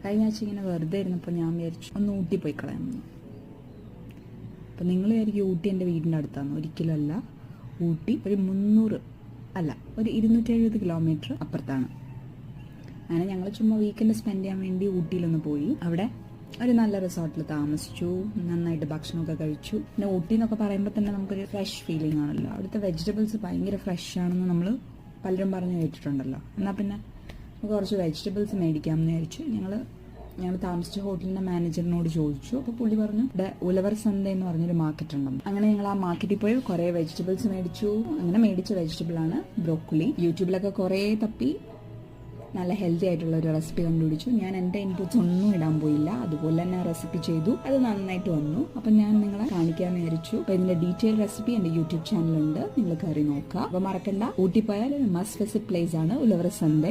കഴിഞ്ഞ ആഴ്ച ഇങ്ങനെ വെറുതെ ഇരുന്നപ്പോൾ ഞാൻ വിചാരിച്ചു ഒന്ന് ഊട്ടി പോയി കളയാമെന്ന്. അപ്പം നിങ്ങൾ വിചാരിക്കും ഊട്ടി എൻ്റെ വീടിൻ്റെ അടുത്താണ്. ഒരിക്കലും അല്ല. ഊട്ടി ഒരു 270 കിലോമീറ്റർ അപ്പുറത്താണ്. അങ്ങനെ ഞങ്ങൾ ചുമ്മാ വീക്കെൻഡ് സ്പെൻഡ് ചെയ്യാൻ വേണ്ടി ഊട്ടിയിലൊന്ന് പോയി. അവിടെ ഒരു നല്ല റിസോർട്ടിൽ താമസിച്ചു, നന്നായിട്ട് ഭക്ഷണമൊക്കെ കഴിച്ചു. പിന്നെ ഊട്ടി എന്നൊക്കെ പറയുമ്പോൾ തന്നെ നമുക്കൊരു ഫ്രഷ് ഫീലിംഗ് ആണല്ലോ. അവിടുത്തെ വെജിറ്റബിൾസ് ഭയങ്കര ഫ്രഷ് ആണെന്ന് നമ്മൾ പലരും പറഞ്ഞു കേട്ടിട്ടുണ്ടല്ലോ. എന്നാൽ പിന്നെ നമുക്ക് കുറച്ച് വെജിറ്റബിൾസ് മേടിക്കാമെന്ന് വിചാരിച്ചു. ഞങ്ങൾ താമസിച്ച ഹോട്ടലിന്റെ മാനേജറിനോട് ചോദിച്ചു. അപ്പോൾ പുള്ളി പറഞ്ഞു ഇവിടെ ഉലവർ സന്ത എന്ന് പറഞ്ഞൊരു മാർക്കറ്റ് ഉണ്ടെന്ന്. അങ്ങനെ ഞങ്ങൾ ആ മാർക്കറ്റിൽ പോയി കുറേ വെജിറ്റബിൾസ് മേടിച്ചു. അങ്ങനെ മേടിച്ച വെജിറ്റബിളാണ് ബ്രോക്കോളി. യൂട്യൂബിലൊക്കെ കുറേ തപ്പി നല്ല ഹെൽത്തി ആയിട്ടുള്ള ഒരു റെസിപ്പി കണ്ടുപിടിച്ചു. ഞാൻ എൻ്റെ ഇൻപുട്സ് ഒന്നും ഇടാൻ പോയില്ല, അതുപോലെ തന്നെ റെസിപ്പി ചെയ്തു. അത് നന്നായിട്ട് വന്നു. അപ്പം ഞാൻ നിങ്ങളെ കാണിക്കാമെന്ന് വിചാരിച്ചു. അപ്പം ഇതിന്റെ ഡീറ്റെയിൽ റെസിപ്പി എൻ്റെ യൂട്യൂബ് ചാനലുണ്ട്, നിങ്ങൾ കയറി നോക്കുക. അപ്പം മറക്കണ്ട, ഊട്ടി പോയാൽ ഒരു മസ്റ്റ് വിസിറ്റ് പ്ലേസ് ആണ് ഉലവർ സന്ത.